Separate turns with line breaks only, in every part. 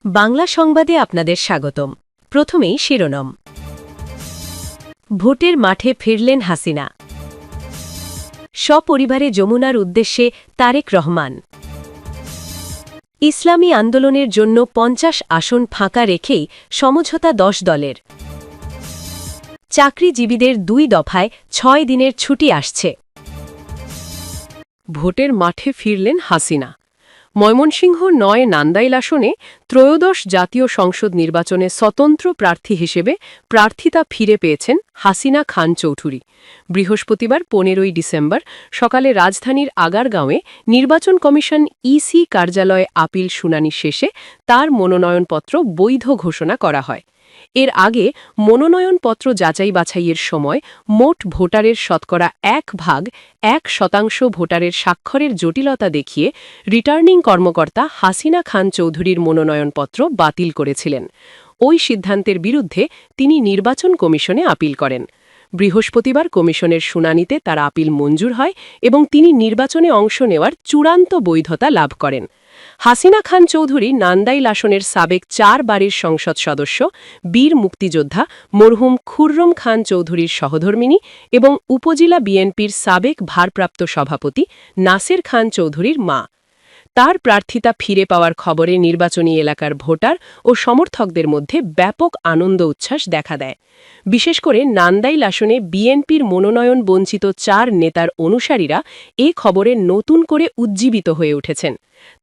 বাংলা সংবাদে আপনাদের স্বাগতম। প্রথমেই শিরোনাম। ভোটের মাঠে ফিরলেন হাসিনা। সপরিবারে যমুনার উদ্দেশ্যে তারেক রহমান। ইসলামী আন্দোলনের জন্য ৫০ আসন ফাঁকা রেখেই সমঝোতা ১০ দলের। চাকরিজীবীদের ২ দফায় ৬ দিনের ছুটি আসছে।
ভোটের মাঠে ফিরলেন হাসিনা। ময়মনসিংহ ৯ নান্দাইল আসনে ত্রয়োদশ জাতীয় সংসদ নির্বাচনে স্বতন্ত্র প্রার্থী হিসেবে প্রার্থিতা ফিরে পেয়েছেন হাসিনা খান চৌধুরী। বৃহস্পতিবার ১৫ই ডিসেম্বর সকালে রাজধানীর আগারগাঁওয়ে নির্বাচন কমিশন ইসি কার্যালয়ে আপিল শুনানি শেষে তার মনোনয়নপত্র বৈধ ঘোষণা করা হয়। এর আগে মনোনয়নপত্র যাচাই বাছাইয়ের সময় মোট ভোটারের শতকরা ১/১% ভোটারের স্বাক্ষরের জটিলতা দেখিয়ে রিটার্নিং কর্মকর্তা হাসিনা খান চৌধুরীর মনোনয়নপত্র বাতিল করেছিলেন। ওই সিদ্ধান্তের বিরুদ্ধে তিনি নির্বাচন কমিশনে আপিল করেন। বৃহস্পতিবার কমিশনের শুনানিতে তার আপিল মঞ্জুর হয় এবং তিনি নির্বাচনে অংশ নেওয়ার চূড়ান্ত বৈধতা লাভ করেন। হাসিনা খান চৌধুরী নান্দাইল আসনের সাবেক ৪ বারের সংসদ সদস্য, বীর মুক্তিযোদ্ধা মরহুম খুররম খান চৌধুরীর সহধর্মিণী এবং উপজেলা বিএনপির সাবেক ভারপ্রাপ্ত সভাপতি নাসের খান চৌধুরীর মা। তার প্রার্থিতা ফিরে পাওয়ার খবরে নির্বাচনী এলাকার ভোটার ও সমর্থকদের মধ্যে ব্যাপক আনন্দ উচ্ছ্বাস দেখা দেয়। বিশেষ করে নান্দাইল আসনে বিএনপির মনোনয়ন বঞ্চিত ৪ নেতার অনুসারীরা এ খবরে নতুন করে উজ্জীবিত হয়ে উঠেছেন।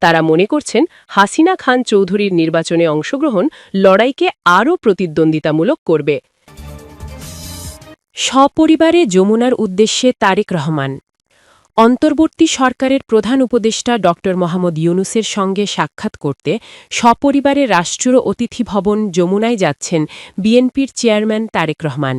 তারা মনে করছেন হাসিনা খান চৌধুরীর নির্বাচনে অংশগ্রহণ লড়াইকে আরও প্রতিদ্বন্দ্বিতামূলক করবে।
সপরিবারে যমুনার উদ্দেশ্যে তারেক রহমান। অন্তর্বর্তী সরকারের প্রধান উপদেষ্টা ড মোহাম্মদ ইউনূসের সঙ্গে সাক্ষাৎ করতে সপরিবারে রাষ্ট্রীয় অতিথি ভবন যমুনায় যাচ্ছেন বিএনপির চেয়ারম্যান তারেক রহমান।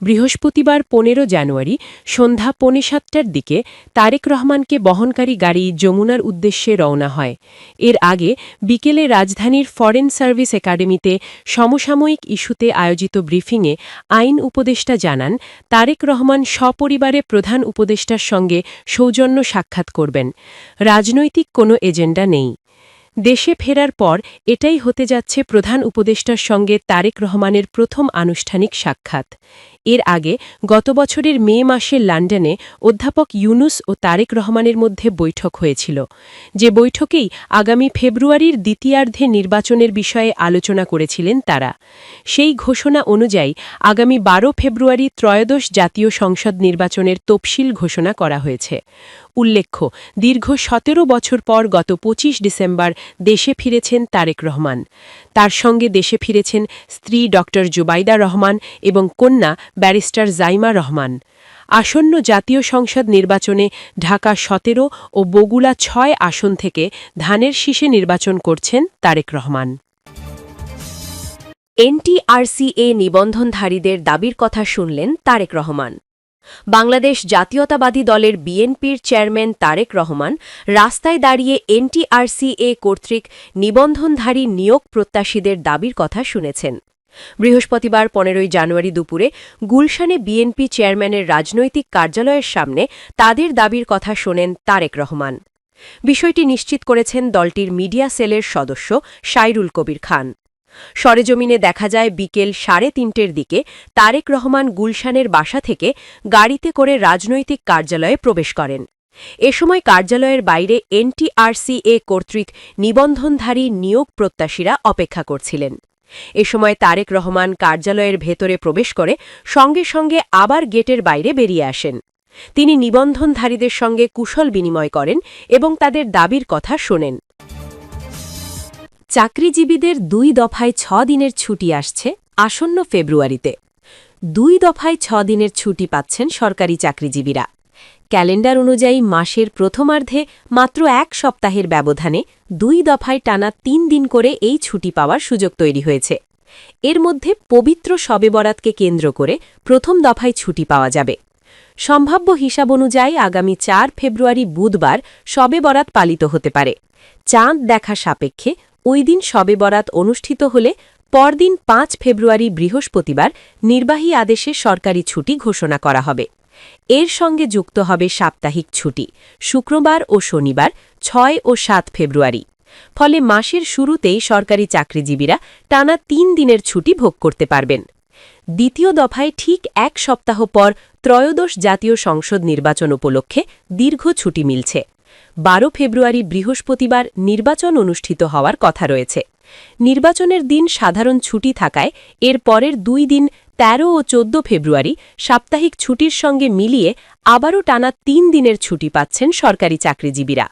বৃহস্পতিবার ১৫ জানুয়ারি সন্ধ্যা ৬:৩০টার দিকে তারেক রহমানকে বহনকারী গাড়ি যমুনার উদ্দেশ্যে রওনা হয়। এর আগে বিকেলে রাজধানীর ফরেন সার্ভিস একাডেমিতে সমসাময়িক ইস্যুতে আয়োজিত ব্রিফিংয়ে আইন উপদেষ্টা জানান, তারেক রহমান সপরিবারে প্রধান উপদেষ্টার সঙ্গে সৌজন্য সাক্ষাৎ করবেন। রাজনৈতিক কোনো এজেন্ডা নেই। দেশে ফেরার পর এটাই হতে যাচ্ছে প্রধান উপদেষ্টার সঙ্গে তারেক রহমানের প্রথম আনুষ্ঠানিক সাক্ষাৎ। এর আগে গত বছরের মে মাসে লন্ডনে অধ্যাপক ইউনূস ও তারেক রহমানের মধ্যে বৈঠক হয়েছিল, যে বৈঠকেই আগামী ফেব্রুয়ারির দ্বিতীয়ার্ধে নির্বাচনের বিষয়ে আলোচনা করেছিলেন তারা। সেই ঘোষণা অনুযায়ী আগামী ১২ ফেব্রুয়ারি ত্রয়োদশ জাতীয় সংসদ নির্বাচনের তফসিল ঘোষণা করা হয়েছে। উল্লেখ্য, দীর্ঘ ১৭ বছর পর গত ২৫ ডিসেম্বর দেশে ফিরেছেন তারেক রহমান। তার সঙ্গে দেশে ফিরেছেন স্ত্রী ড জুবাইদা রহমান এবং কন্যা ব্যারিস্টার জাইমা রহমান। আসন্ন জাতীয় সংসদ নির্বাচনে ঢাকা ১৭ ও বগুড়া ৬ আসন থেকে ধানের শীষে নির্বাচন করছেন তারেক রহমান। এনটিআরসিএ নিবন্ধনধারীদের দাবির কথা শুনলেন তারেক রহমান। বাংলাদেশ জাতীয়তাবাদী দলের বিএনপির চেয়ারম্যান তারেক রহমান রাস্তায় দাঁড়িয়ে এনটিআরসিএ কর্তৃক নিবন্ধনধারী নিয়োগ প্রত্যাশীদের দাবির কথা শুনেছেন। বৃহস্পতিবার ১৫ জানুয়ারি দুপুরে গুলশানে বিএনপি চেয়ারম্যানের রাজনৈতিক কার্যালয়ের সামনে তাদের দাবির কথা শোনেন তারেক রহমান। বিষয়টি নিশ্চিত করেছেন দলটির মিডিয়া সেলের সদস্য সাইরুল কবির খান। সরেজমিনে দেখা যায় বিকেল ৩:৩০টার দিকে তারেক রহমান গুলশানের বাসা থেকে গাড়িতে করে রাজনৈতিক কার্যালয়ে প্রবেশ করেন। এ সময় কার্যালয়ের বাইরে এনটিআরসিএ কর্তৃক নিবন্ধনধারী নিয়োগ প্রত্যাশীরা অপেক্ষা করছিলেন। এ সময় তারেক রহমান কার্যালয়ের ভেতরে প্রবেশ করে সঙ্গে সঙ্গে আবার গেটের বাইরে বেরিয়ে আসেন। তিনি নিবন্ধনধারীদের সঙ্গে কুশল বিনিময় করেন এবং তাদের দাবির কথা শোনেন। চাকরিজীবীদের ২ দফায় ৬ দিনের ছুটি আসছে আসন্ন ফেব্রুয়ারিতে। ২ দফায় ৬ দিনের ছুটি পাচ্ছেন সরকারি চাকরিজীবীরা। ক্যালেন্ডার অনুযায়ী মাসের প্রথমার্ধে মাত্র ১ সপ্তাহের ব্যবধানে ২ দফায় টানা ৩ দিন করে এই ছুটি পাওয়ার সুযোগ তৈরি হয়েছে। এর মধ্যে পবিত্র শবে বরাতকে কেন্দ্র করে প্রথম দফায় ছুটি পাওয়া যাবে। সম্ভাব্য হিসাব অনুযায়ী আগামী ৪ ফেব্রুয়ারি বুধবার শবে বরাত পালিত হতে পারে। চাঁদ দেখা সাপেক্ষে ওই দিন শবে বরাত অনুষ্ঠিত হলে পরদিন ৫ ফেব্রুয়ারি বৃহস্পতিবার নির্বাহী আদেশে সরকারি ছুটি ঘোষণা করা হবে। এর সঙ্গে যুক্ত হবে সাপ্তাহিক ছুটি শুক্রবার ও শনিবার ৬ ও ৭ ফেব্রুয়ারি। ফলে মাসের শুরুতেই সরকারি চাকরিজীবীরা টানা ৩ দিনের ছুটি ভোগ করতে পারবেন। দ্বিতীয় দফায় ঠিক ১ সপ্তাহ পর ত্রয়োদশ জাতীয় সংসদ নির্বাচন উপলক্ষে দীর্ঘ ছুটি মিলছে। ১২ ফেব্রুয়ারি বৃহস্পতিবার নির্বাচন অনুষ্ঠিত হওয়ার কথা রয়েছে। নির্বাচনের দিন সাধারণ ছুটি থাকায় এর পরের ২ দিন ১৩ ও ১৪ ফেব্রুয়ারি সাপ্তাহিক ছুটির সঙ্গে মিলিয়ে আবারও টানা ৩ দিনের ছুটি পাচ্ছেন সরকারি চাকরিজীবীরা।